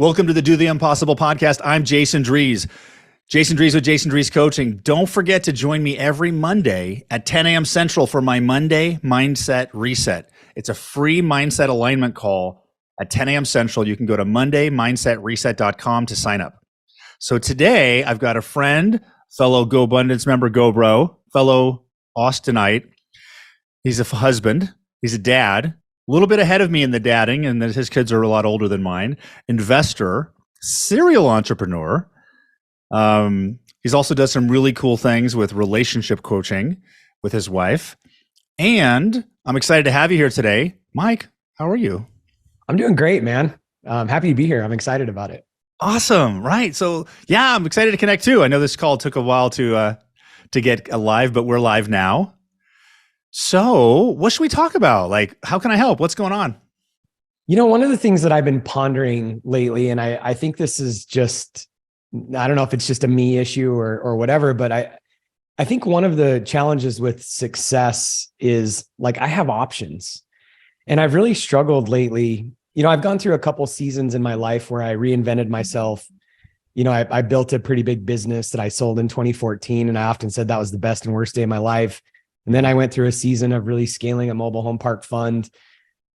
Welcome to the Do the Impossible podcast. I'm Jason Drees. Jason Drees with Jason Drees Coaching. Don't forget to join me every Monday at 10 a.m. Central for my Monday Mindset Reset. It's a free mindset alignment call at 10 a.m. Central. You can go to mondaymindsetreset.com to sign up. So today I've got a friend, fellow Gobundance member, GoBro, fellow Austinite. He's a husband. He's a dad. A little bit ahead of me in the dadding, and his kids are a lot older than mine. Investor, serial entrepreneur. He's also does some really cool things with relationship coaching with his wife. And I'm excited to have you here today. Mike, how are you? I'm doing great, man. I'm happy to be here. I'm excited about it. Awesome. Right. So yeah, I'm excited to connect too. I know this call took a while to get live, but we're live now. So what should we talk about? Like, how can I help? What's going on? You know, one of the things that I've been pondering lately, and I think this is just, I don't know if it's just a me issue or whatever, but I think one of the challenges with success is like, I have options, and I've really struggled lately. You know, I've gone through a couple seasons in my life where I reinvented myself. You know, I built a pretty big business that I sold in 2014. And I often said that was the best and worst day of my life. And then I went through a season of really scaling a mobile home park fund.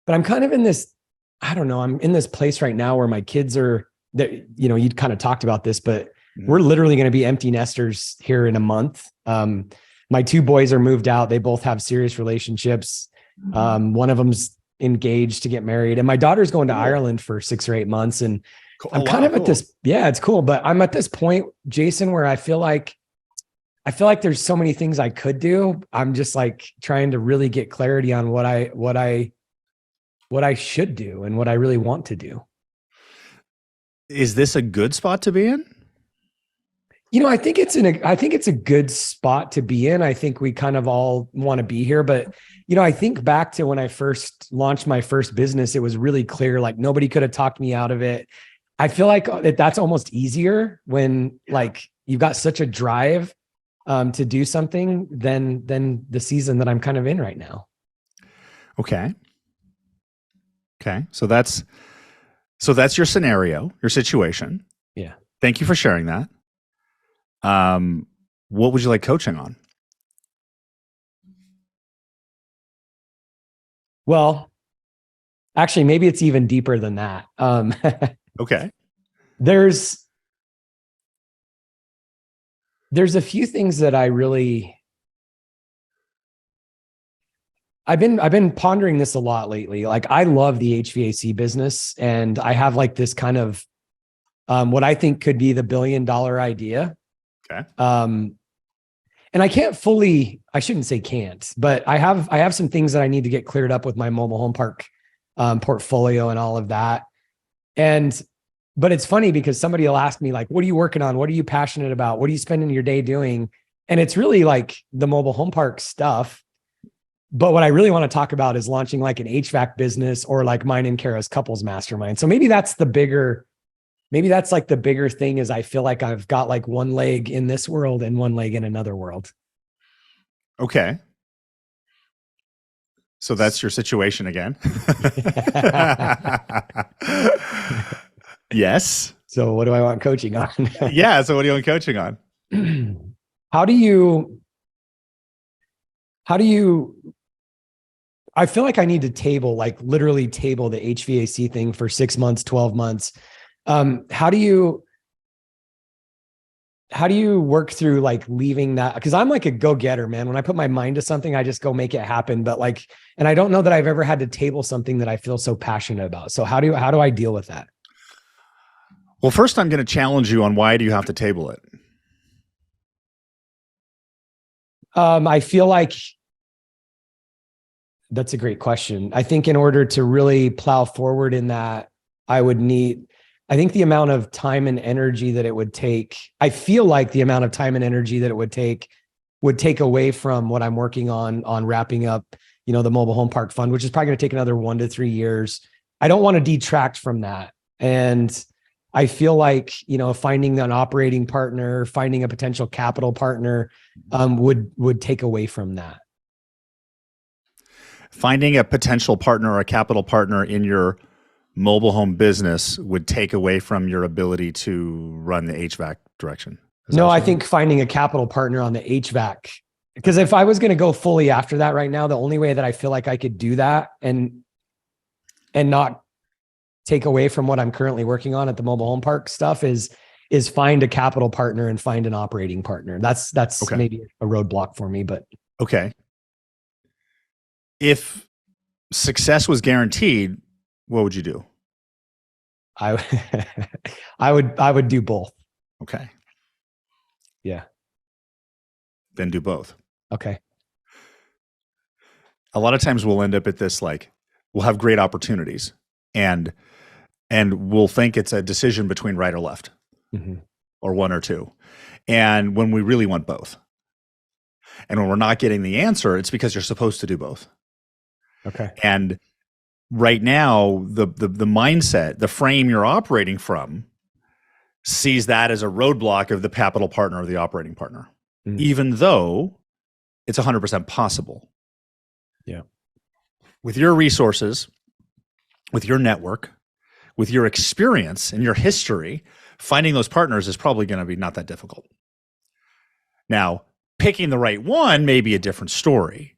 But I'm kind of in this, I don't know, I'm in this place right now where my kids are, you know, you'd kind of talked about this, but we're literally going to be empty nesters here in a month. My two boys are moved out. They both have serious relationships. One of them's engaged to get married, and my daughter's going to Ireland for 6 or 8 months. And I'm kind of at this, yeah, it's cool. But I'm at this point, Jason, where I feel like there's so many things I could do. I'm just like trying to really get clarity on what I should do and what I really want to do. Is this a good spot to be in? You know, I think it's a good spot to be in. I think we kind of all want to be here, but you know, I think back to when I first launched my first business, it was really clear, like nobody could have talked me out of it. I feel like that's almost easier when like you've got such a drive to do something than the season that I'm kind of in right now. Okay. So that's your scenario, your situation. Yeah. Thank you for sharing that. What would you like coaching on? Well, actually, maybe it's even deeper than that. Okay. There's a few things that I've been pondering this a lot lately. Like, I love the HVAC business, and I have like this kind of what I think could be the $1 billion idea. Okay. And I shouldn't say can't, but I have some things that I need to get cleared up with my mobile home park portfolio and all of that. But it's funny because somebody will ask me like, what are you working on? What are you passionate about? What are you spending your day doing? And it's really like the mobile home park stuff. But what I really want to talk about is launching like an HVAC business, or like mine and Kara's couples mastermind. So maybe that's like the bigger thing, is I feel like I've got like one leg in this world and one leg in another world. Okay. So that's your situation again. Yes. So what do I want coaching on? Yeah. So what do you want coaching on? How do you, I feel like I need to literally table the HVAC thing for 6 months, 12 months. How do you work through like leaving that? Because I'm like a go-getter, man. When I put my mind to something, I just go make it happen. But like, and I don't know that I've ever had to table something that I feel so passionate about. So how do I deal with that? Well, first I'm going to challenge you on why do you have to table it? I feel like that's a great question. I think in order to really plow forward in that, I think the amount of time and energy that it would take, I feel like the amount of time and energy that it would take away from what I'm working on wrapping up, you know, the mobile home park fund, which is probably going to take another 1 to 3 years. I don't want to detract from that. And I feel like, you know, finding an operating partner, finding a potential capital partner would take away from that. Finding a potential partner or a capital partner in your mobile home business would take away from your ability to run the HVAC direction? No, I think finding a capital partner on the HVAC, because if I was going to go fully after that right now, the only way that I feel like I could do that and not take away from what I'm currently working on at the mobile home park stuff is find a capital partner and find an operating partner. That's Okay. maybe a roadblock for me, but okay. If success was guaranteed, what would you do? I would do both. Okay. Yeah. Then do both. Okay. A lot of times we'll end up at this, like, we'll have great opportunities and we'll think it's a decision between right or left, or one or two. And when we really want both, and when we're not getting the answer, it's because you're supposed to do both. Okay. And right now, the mindset, the frame you're operating from, sees that as a roadblock of the capital partner or the operating partner, even though it's 100% possible. Yeah. With your resources, with your network, with your experience and your history, finding those partners is probably going to be not that difficult. Now, picking the right one may be a different story,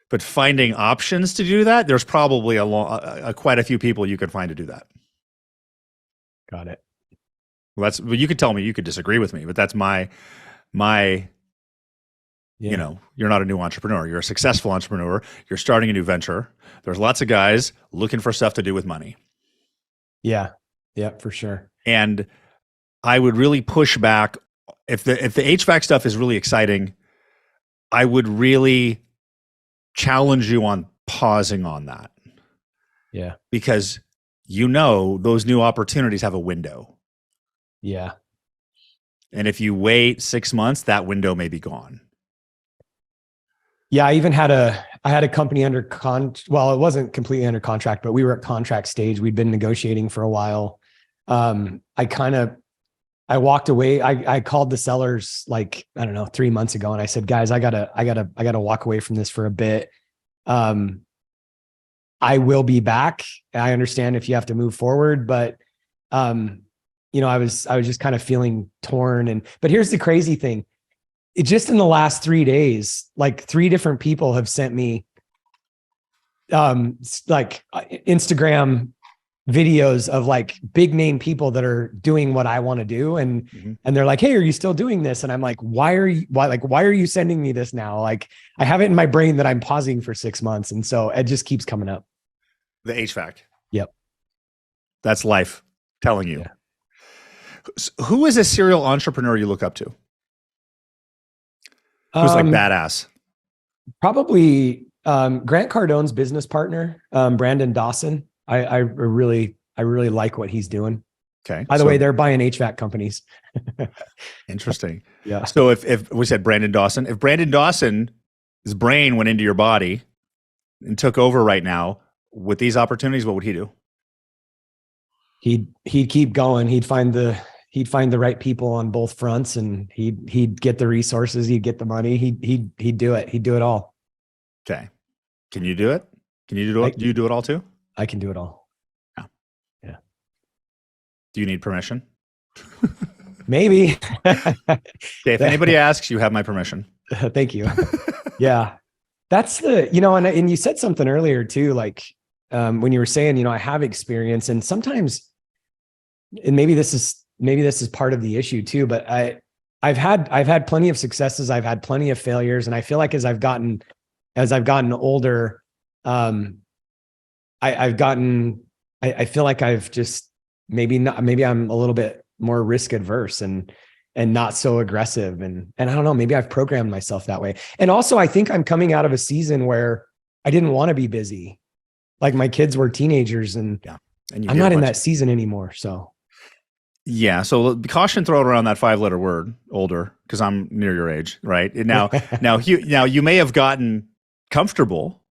but finding options to do that, there's probably quite a few people you could find to do that. Got it. Well, you could tell me, you could disagree with me, but that's my, you know, you're not a new entrepreneur. You're a successful entrepreneur. You're starting a new venture. There's lots of guys looking for stuff to do with money. Yeah. Yeah, for sure. And I would really push back if the HVAC stuff is really exciting. I would really challenge you on pausing on that. Yeah. Because those new opportunities have a window. Yeah. And if you wait 6 months, that window may be gone. Yeah. I even had a company under well, it wasn't completely under contract, but we were at contract stage. We'd been negotiating for a while. I walked away. I called the sellers, like, I don't know, 3 months ago. And I said, guys, I gotta walk away from this for a bit. I will be back. I understand if you have to move forward, but, I was just kind of feeling torn. But here's the crazy thing. It just in the last 3 days, like 3 different people have sent me, like Instagram videos of like big name people that are doing what I want to do. And they're like, hey, are you still doing this? And I'm like, why are you sending me this now? Like, I have it in my brain that I'm pausing for 6 months. And so it just keeps coming up. The HVAC. Yep. That's life telling you. Yeah. Who is a serial entrepreneur you look up to? Who's like badass? Probably Grant Cardone's business partner, Brandon Dawson. I really like what he's doing. Okay. By the way, they're buying HVAC companies. Interesting. Yeah. So if we said Brandon Dawson, if Brandon Dawson's brain went into your body and took over right now with these opportunities, what would he do? He'd keep going. He'd find the right people on both fronts, and he'd get the resources. He'd get the money. He'd do it. He'd do it all. Okay. Can you do it? Can you do it? Do you do it all too? I can do it all. Yeah. Yeah. Do you need permission? Maybe. Okay, if anybody asks, you have my permission. Thank you. Yeah. That's and you said something earlier too, like when you were saying, I have experience, and sometimes, and maybe this is part of the issue too, but I've had plenty of successes. I've had plenty of failures. And I feel like as I've gotten older, I feel like I've just maybe I'm a little bit more risk adverse and not so aggressive. And I don't know, maybe I've programmed myself that way. And also I think I'm coming out of a season where I didn't want to be busy. Like my kids were teenagers, and I'm not in that season anymore. So. Yeah. So caution thrown around that 5-letter word, older, because I'm near your age, right? Now you may have gotten comfortable,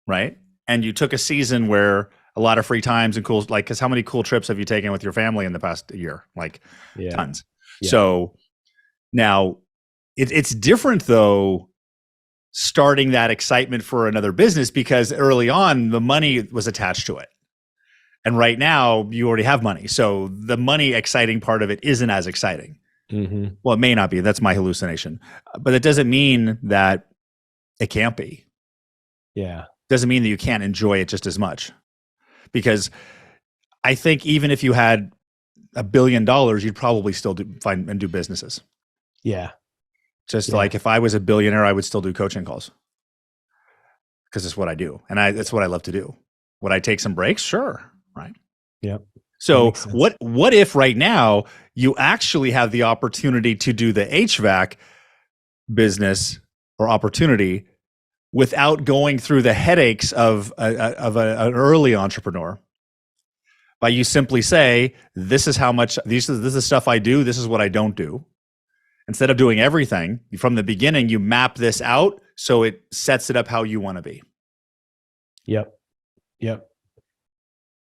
right? And you took a season where a lot of free times and cool, like, because how many cool trips have you taken with your family in the past year? Like tons. Yeah. So now it's different though, starting that excitement for another business, because early on the money was attached to it. And right now you already have money. So the money exciting part of it isn't as exciting. Mm-hmm. Well, it may not be. That's my hallucination. But it doesn't mean that it can't be. Yeah. Doesn't mean that you can't enjoy it just as much. Because I think even if you had $1 billion, you'd probably still find and do businesses. Yeah. Just like if I was a billionaire, I would still do coaching calls because it's what I do. And it's what I love to do. Would I take some breaks? Sure. Right. Yep. So what if right now you actually have the opportunity to do the HVAC business or opportunity without going through the headaches of an early entrepreneur? By you simply say, this is how much, this is stuff I do, this is what I don't do. Instead of doing everything from the beginning, you map this out so it sets it up how you want to be. Yep.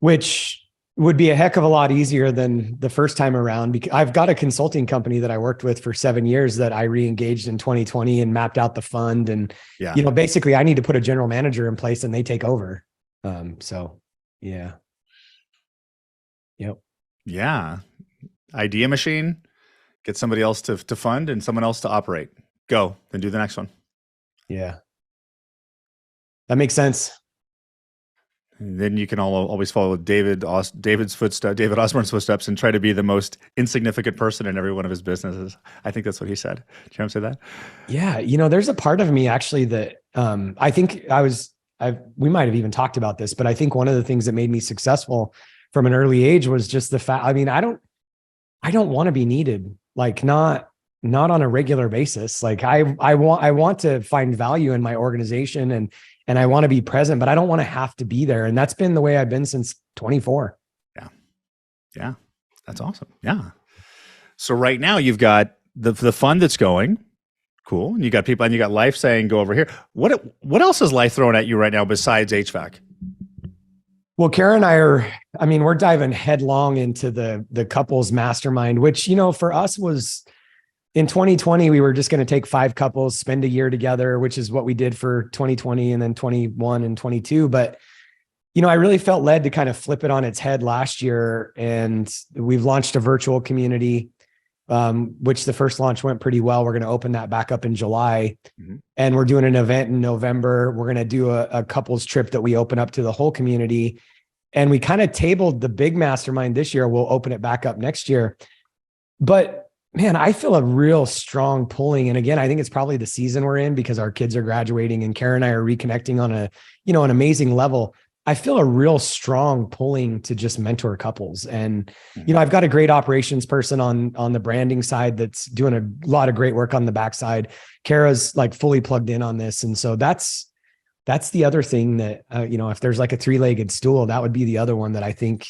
Which would be a heck of a lot easier than the first time around, because I've got a consulting company that I worked with for 7 years that I re-engaged in 2020 and mapped out the fund. And, basically I need to put a general manager in place and they take over. Yeah. Yep. Yeah. Idea machine, get somebody else to fund and someone else to operate. Go, then do the next one. Yeah. That makes sense. And then you can always follow David Osborne's footsteps and try to be the most insignificant person in every one of his businesses. I think that's what he said. Did you hear him say that? Yeah. There's a part of me actually that I think we might've even talked about this, but I think one of the things that made me successful from an early age was just the fact, I don't want to be needed, like not on a regular basis. Like I want to find value in my organization and I want to be present, but I don't want to have to be there. And that's been the way I've been since 24. Yeah. That's awesome. Yeah. So right now you've got the fund that's going. Cool. And you got people and you got life saying, go over here. What else is life throwing at you right now besides HVAC? Well, Kara and I we're diving headlong into the couples mastermind, which, for us was in 2020, we were just going to take 5 couples, spend a year together, which is what we did for 2020 and then 21 and 22. But, I really felt led to kind of flip it on its head last year. And we've launched a virtual community, which the first launch went pretty well. We're going to open that back up in July. Mm-hmm. And we're doing an event in November. We're going to do a couples trip that we open up to the whole community. And we kind of tabled the big mastermind this year. We'll open it back up next year. But man, I feel a real strong pulling. And again, I think it's probably the season we're in because our kids are graduating and Kara and I are reconnecting on an amazing level. I feel a real strong pulling to just mentor couples. And, I've got a great operations person on the branding side that's doing a lot of great work on the backside. Kara's like fully plugged in on this. And so that's the other thing that, if there's like a 3-legged stool, that would be the other one that I think,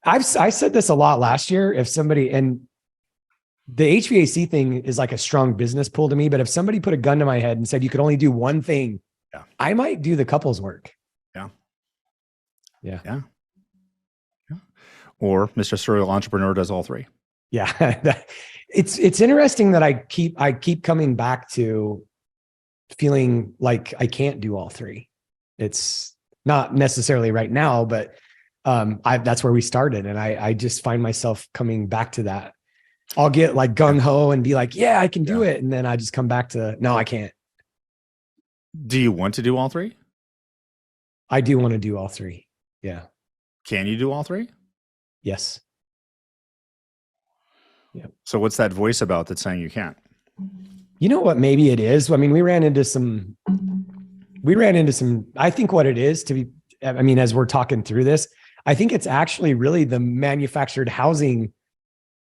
I said this a lot last year. If somebody, and the HVAC thing is like a strong business pull to me, but if somebody put a gun to my head and said, you could only do one thing, I might do the couples work. Yeah. Or Mr. Serial Entrepreneur does all 3. Yeah. It's interesting that I keep coming back to feeling like I can't do all 3. It's not necessarily right now, but that's where we started. And I just find myself coming back to that. I'll get like gung ho and be like, yeah, I can do it. And then I just come back to, no, I can't. Do you want to do all 3? I do want to do all 3. Yeah. Can you do all 3? Yes. Yeah. So what's that voice about that's saying you can't? You know what? Maybe it is. I mean, we ran into some, I think what it is as we're talking through this, I think it's actually really the manufactured housing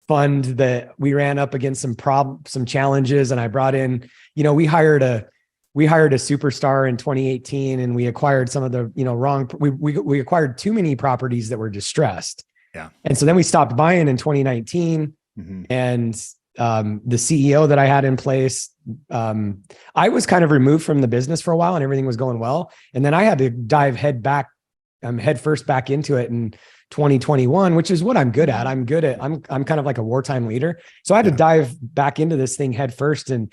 fund that we ran up against some challenges. And I brought in, we hired a superstar in 2018 and we acquired some of the, we acquired too many properties that were distressed. Yeah. And so then we stopped buying in 2019. Mm-hmm. And the CEO that I had in place, I was kind of removed from the business for a while and everything was going well. And then I had to dive head first back into it in 2021, which is what I'm good at. I'm kind of like a wartime leader. So I had to dive back into this thing head first and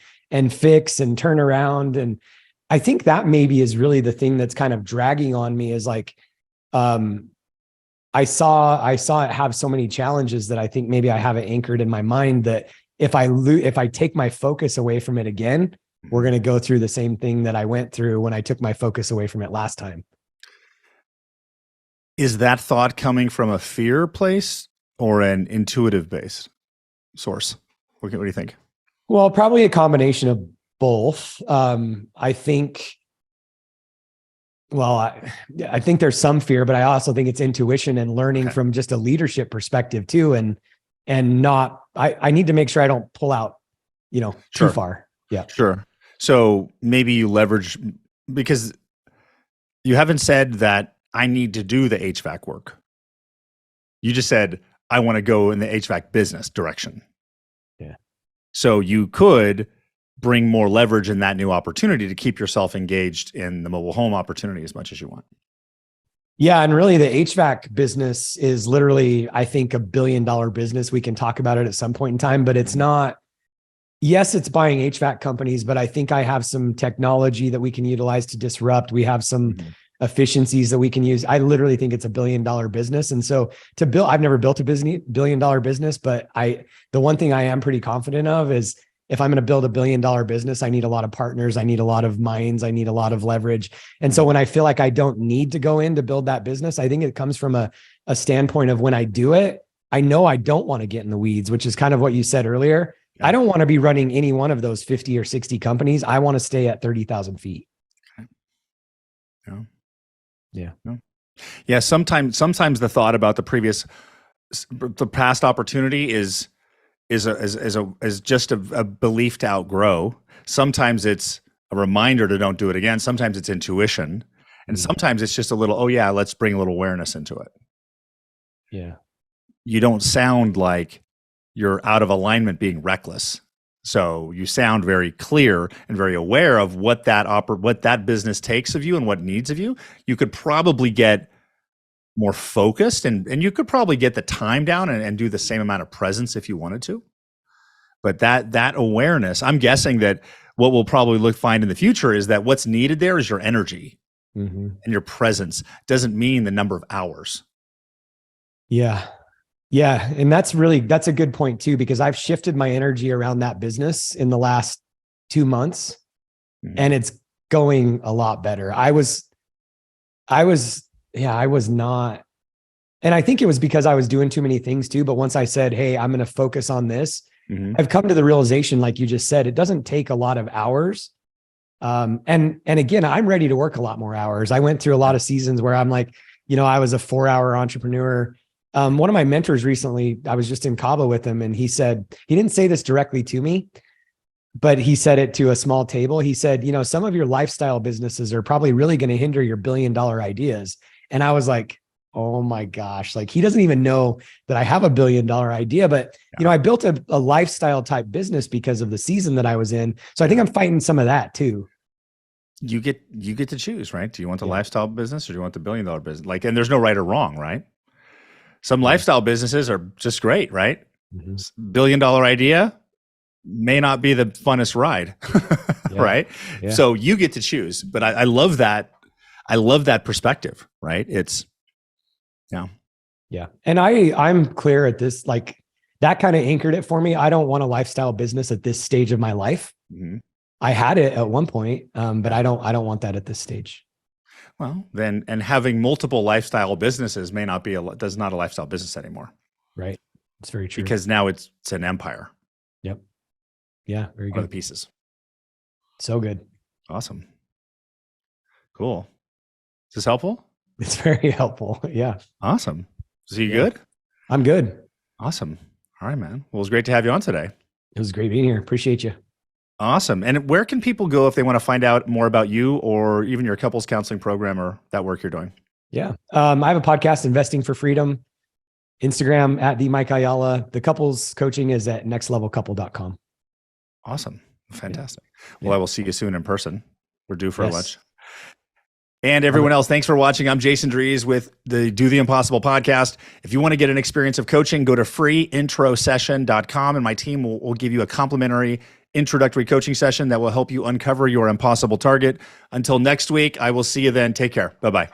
fix and turn around. And I think that maybe is really the thing that's kind of dragging on me is like, I saw it have so many challenges that I think maybe I have it anchored in my mind that if I take my focus away from it again, we're going to go through the same thing that I went through when I took my focus away from it last time. Is that thought coming from a fear place or an intuitive based source? What do you think? Well, probably a combination of both. I think, I think there's some fear, but I also think it's intuition and learning from just a leadership perspective too. And not, I need to make sure I don't pull out, too far. Yeah. Sure. So maybe you leverage, because you haven't said that I need to do the HVAC work. You just said, I want to go in the HVAC business direction. Yeah. So you could bring more leverage in that new opportunity to keep yourself engaged in the mobile home opportunity as much as you want. Yeah. And really the HVAC business is literally, I think, $1 billion business. We can talk about it at some point in time, but it's not, yes, it's buying HVAC companies, but I think I have some technology that we can utilize to disrupt. We have some efficiencies that we can use. I literally think it's $1 billion business. And so I've never built a $1 billion business, but the one thing I am pretty confident of is if I'm going to build $1 billion business, I need a lot of partners. I need a lot of minds. I need a lot of leverage. And so when I feel like I don't need to go in to build that business, I think it comes from a standpoint of when I do it, I know I don't want to get in the weeds, which is kind of what you said earlier. Yeah. I don't want to be running any one of those 50 or 60 companies. I want to stay at 30,000 feet. Okay. Yeah. Yeah. Sometimes the thought about the past opportunity is just a belief to outgrow. Sometimes it's a reminder to don't do it again. Sometimes it's intuition, and sometimes it's just a little, oh yeah, let's bring a little awareness into it. Yeah. You don't sound like you're out of alignment being reckless. So you sound very clear and very aware of what that business takes of you and what it needs of you. You could probably get more focused and you could probably get the time down and do the same amount of presence if you wanted to. But that awareness, I'm guessing that what we'll probably find in the future is that what's needed there is your energy and your presence. Doesn't mean the number of hours. Yeah. Yeah. And that's a good point too, because I've shifted my energy around that business in the last 2 months and it's going a lot better. I was not, and I think it was because I was doing too many things too. But once I said, hey, I'm going to focus on this, I've come to the realization, like you just said, it doesn't take a lot of hours. And again, I'm ready to work a lot more hours. I went through a lot of seasons where I'm like, I was a 4-hour entrepreneur. One of my mentors recently, I was just in Cabo with him and he didn't say this directly to me, but he said it to a small table. He said, some of your lifestyle businesses are probably really going to hinder your $1 billion ideas. And I was like, oh my gosh, like he doesn't even know that I have a $1 billion idea, but I built a lifestyle type business because of the season that I was in. So I think I'm fighting some of that too. You get to choose, right? Do you want the lifestyle business or do you want the $1 billion business? And there's no right or wrong, right? Some lifestyle businesses are just great, right? $1 billion idea may not be the funnest ride, right? Yeah. So you get to choose, but I love that. I love that perspective, right? Yeah. And I'm clear at this, like that kind of anchored it for me. I don't want a lifestyle business at this stage of my life. I had it at one point, but I don't want that at this stage. Well, then, and having multiple lifestyle businesses may not be does not a lifestyle business anymore. Right. It's very true. Because now it's an empire. Yep. Yeah. Very good. The pieces. So good. Awesome. Cool. Is this helpful? It's very helpful. Yeah. Awesome. Is he good? I'm good. Awesome. All right, man. Well, it was great to have you on today. It was great being here. Appreciate you. Awesome. And where can people go if they want to find out more about you or even your couples counseling program or that work you're doing? Yeah. I have a podcast, Investing for Freedom, Instagram at the Mike Ayala. The couples coaching is at nextlevelcouple.com. Awesome. Fantastic. Well, I will see you soon in person. We're due for a lunch. And everyone else, thanks for watching. I'm Jason Dries with the Do the Impossible podcast. If you want to get an experience of coaching, go to freeintrosession.com and my team will give you a complimentary introductory coaching session that will help you uncover your impossible target. Until next week, I will see you then. Take care. Bye-bye.